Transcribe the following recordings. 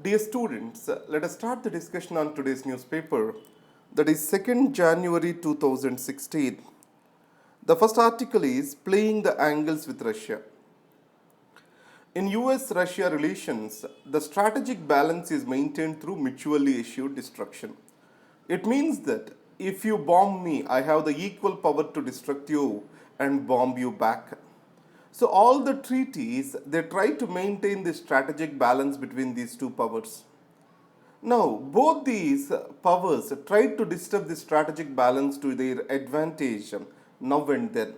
Dear students, let us start the discussion on today's newspaper, that is 2nd January 2016. The first article is Playing the Angles with Russia. In US-Russia relations, the strategic balance is maintained through mutually assured destruction. It means that if you bomb me, I have the equal power to destruct you and bomb you back. So all the treaties, they try to maintain the strategic balance between these two powers. Now, both these powers tried to disturb the strategic balance to their advantage now and then.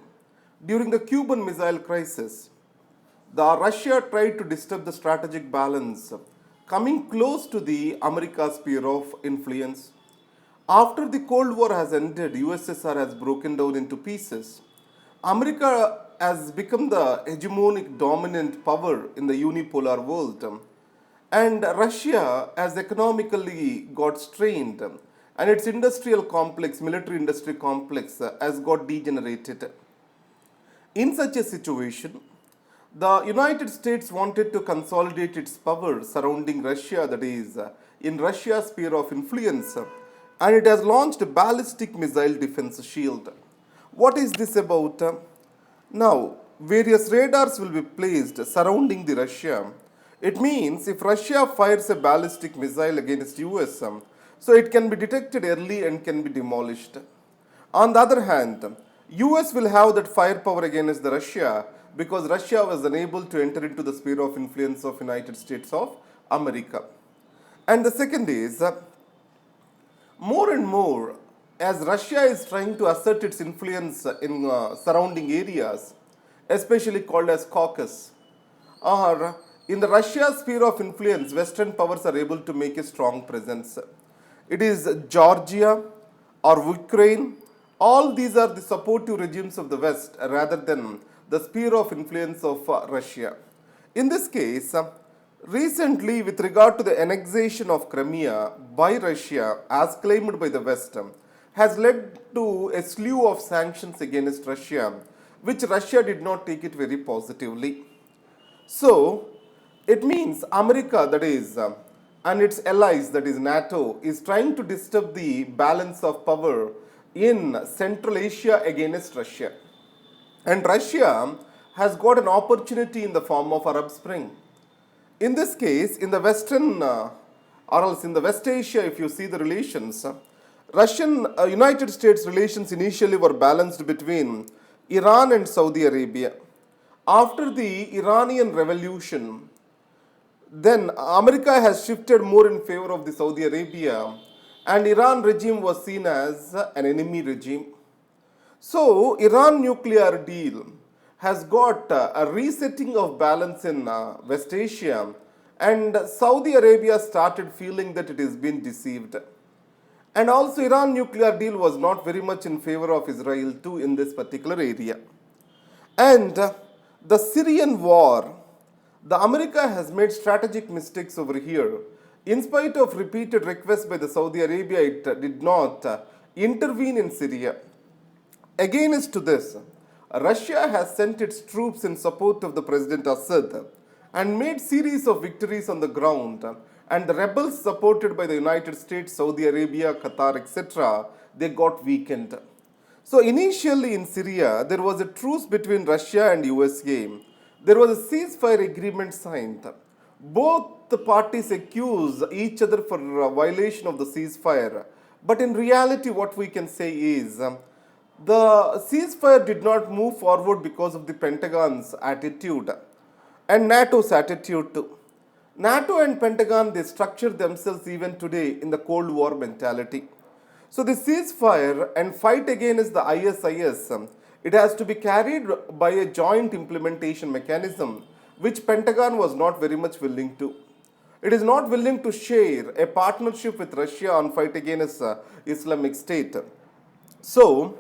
During the Cuban Missile Crisis, the Russia tried to disturb the strategic balance, coming close to the America's sphere of influence. After the Cold War has ended, USSR has broken down into pieces. America has become the hegemonic dominant power in the unipolar world, and Russia has economically got strained, and its industrial complex, military industry complex, has got degenerated. In such a situation, the United States wanted to consolidate its power surrounding Russia, that is, in Russia's sphere of influence, and it has launched a ballistic missile defense shield. What is this about? Now, various radars will be placed surrounding the Russia. It means if Russia fires a ballistic missile against US, so it can be detected early and can be demolished. On the other hand, US will have that firepower against the Russia because Russia was unable to enter into the sphere of influence of United States of America. And the second is, more and more, as Russia is trying to assert its influence in surrounding areas, especially called as Caucasus, or in the Russia sphere of influence, Western powers are able to make a strong presence. It is Georgia or Ukraine. All these are the supportive regimes of the West rather than the sphere of influence of Russia. In this case, recently, with regard to the annexation of Crimea by Russia, as claimed by the West, has led to a slew of sanctions against Russia, which Russia did not take it very positively. So, it means America, that is, and its allies, that is NATO, is trying to disturb the balance of power in Central Asia against Russia. And Russia has got an opportunity in the form of Arab Spring. In this case, in the Western, or else in the West Asia, if you see the relations, United States relations initially were balanced between Iran and Saudi Arabia. After the Iranian revolution, then America has shifted more in favor of the Saudi Arabia, and Iran regime was seen as an enemy regime. So, Iran nuclear deal has got a resetting of balance in West Asia, and Saudi Arabia started feeling that it is being deceived. And also, Iran nuclear deal was not very much in favor of Israel too in this particular area. And the Syrian war, the America has made strategic mistakes over here. In spite of repeated requests by the Saudi Arabia, it did not intervene in Syria. Against to this, Russia has sent its troops in support of the President Assad and made series of victories on the ground, and the rebels supported by the United States, Saudi Arabia, Qatar, etc., they got weakened. So initially in Syria, there was a truce between Russia and USA. There was a ceasefire agreement signed. Both the parties accuse each other for a violation of the ceasefire. But in reality, what we can say is, the ceasefire did not move forward because of the Pentagon's attitude and NATO's attitude too. NATO and Pentagon, they structure themselves even today in the Cold War mentality. So the ceasefire and fight against the ISIS, it has to be carried by a joint implementation mechanism, which Pentagon was not very much willing to. It is not willing to share a partnership with Russia on fight against Islamic State. So,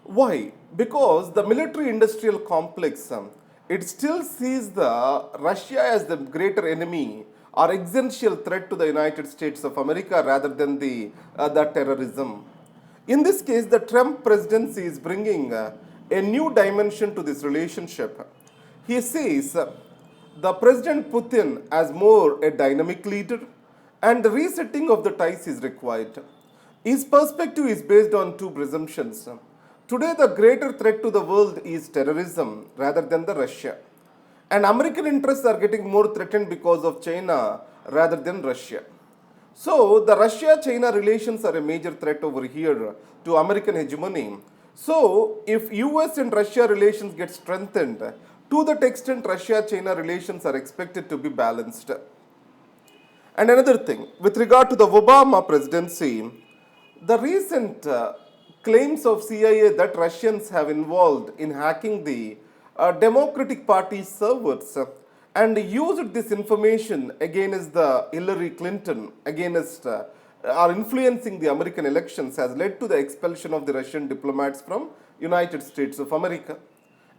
why? Because the military industrial complex, it still sees the Russia as the greater enemy or existential threat to the United States of America rather than the terrorism. In this case, the Trump presidency is bringing a new dimension to this relationship. He says the President Putin as more a dynamic leader and the resetting of the ties is required. His perspective is based on two presumptions. Today, the greater threat to the world is terrorism rather than the Russia. And American interests are getting more threatened because of China rather than Russia. So the Russia-China relations are a major threat over here to American hegemony. So if US and Russia relations get strengthened, to that extent Russia-China relations are expected to be balanced. And another thing, with regard to the Obama presidency, the recent claims of CIA that Russians have involved in hacking the Democratic Party servers and used this information against the Hillary Clinton, against are influencing the American elections has led to the expulsion of the Russian diplomats from United States of America.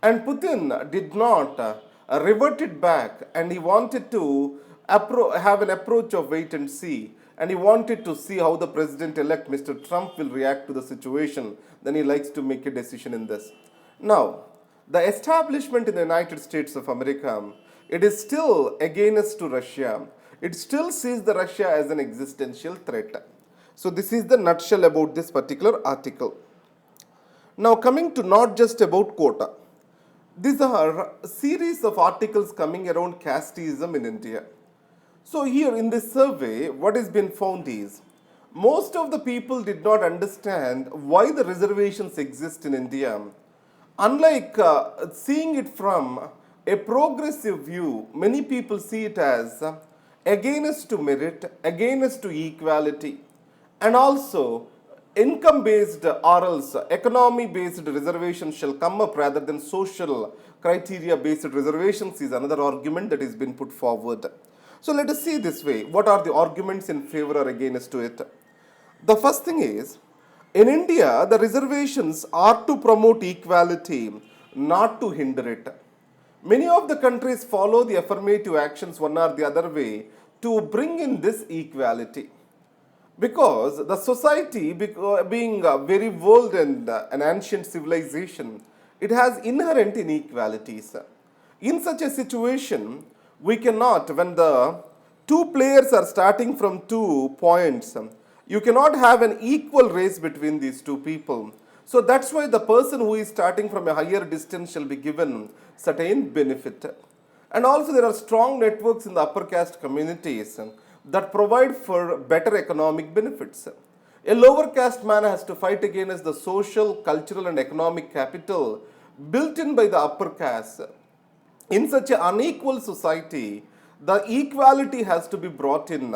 And Putin did not revert it back, and he wanted to have an approach of wait and see. And he wanted to see how the president-elect, Mr. Trump, will react to the situation. Then he likes to make a decision in this. Now, the establishment in the United States of America, it is still against to Russia. It still sees the Russia as an existential threat. So this is the nutshell about this particular article. Now coming to not just about quota. These are a series of articles coming around casteism in India. So here in this survey, what has been found is, most of the people did not understand why the reservations exist in India. Unlike seeing it from a progressive view, many people see it as against to merit, against to equality, and also income based or else economy based reservations shall come up rather than social criteria based reservations is another argument that has been put forward. So let us see this way. What are the arguments in favor or against to it? The first thing is, in India, the reservations are to promote equality, not to hinder it. Many of the countries follow the affirmative actions one or the other way to bring in this equality. Because the society, being very old and an ancient civilization, it has inherent inequalities. In such a situation, we cannot, when the two players are starting from 2 points, you cannot have an equal race between these two people. So that's why the person who is starting from a higher distance shall be given certain benefit. And also there are strong networks in the upper caste communities that provide for better economic benefits. A lower caste man has to fight against the social, cultural and economic capital built in by the upper caste. In such an unequal society, the equality has to be brought in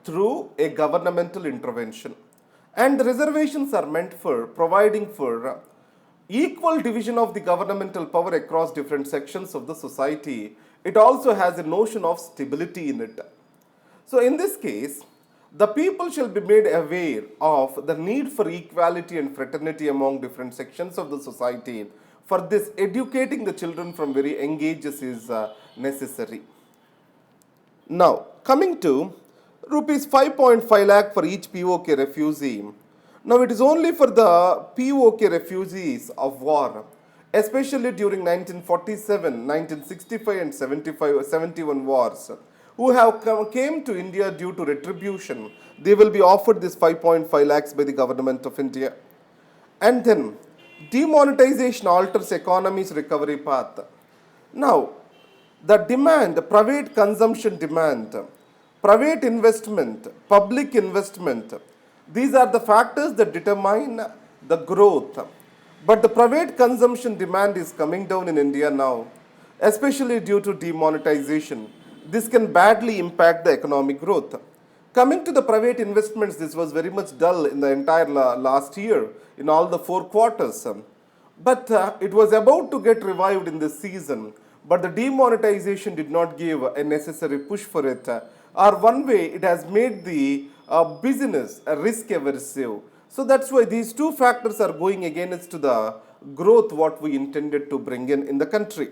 through a governmental intervention. And the reservations are meant for providing for equal division of the governmental power across different sections of the society. It also has a notion of stability in it. So in this case, the people shall be made aware of the need for equality and fraternity among different sections of the society. For this, educating the children from very young ages is necessary. Now, coming to rupees 5.5 lakh for each POK refugee. Now, it is only for the POK refugees of war, especially during 1947, 1965 and 71 wars, who have came to India due to retribution. They will be offered this 5.5 lakhs by the government of India. And then, demonetization alters economy's recovery path. Now, the demand, private consumption demand, private investment, public investment, these are the factors that determine the growth. But the private consumption demand is coming down in India now, especially due to demonetization. This can badly impact the economic growth. Coming to the private investments, this was very much dull in the entire last year, in all the 4 quarters. But it was about to get revived in this season. But the demonetization did not give a necessary push for it. Or one way, it has made the business risk aversive. So that's why these two factors are going against the growth what we intended to bring in the country.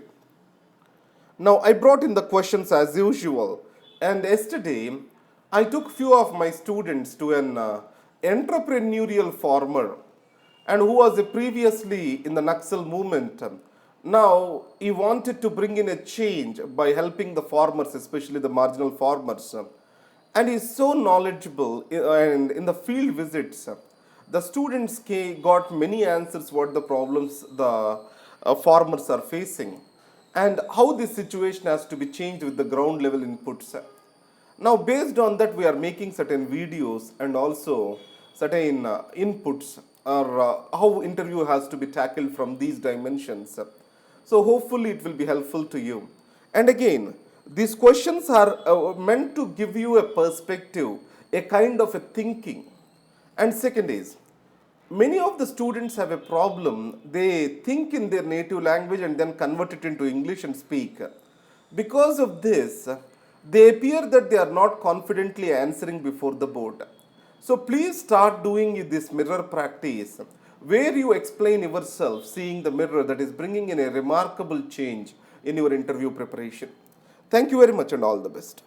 Now I brought in the questions as usual, and yesterday I took few of my students to an entrepreneurial farmer and who was previously in the Naxal movement. Now, he wanted to bring in a change by helping the farmers, especially the marginal farmers. And he's so knowledgeable and in the field visits. The students got many answers what the problems the farmers are facing and how this situation has to be changed with the ground level inputs. Now, based on that, we are making certain videos and also certain inputs or how interview has to be tackled from these dimensions. So, hopefully, it will be helpful to you. And again, these questions are meant to give you a perspective, a kind of a thinking. And second is, many of the students have a problem. They think in their native language and then convert it into English and speak. Because of this, they appear that they are not confidently answering before the board. So please start doing this mirror practice where you explain yourself seeing the mirror, that is bringing in a remarkable change in your interview preparation. Thank you very much and all the best.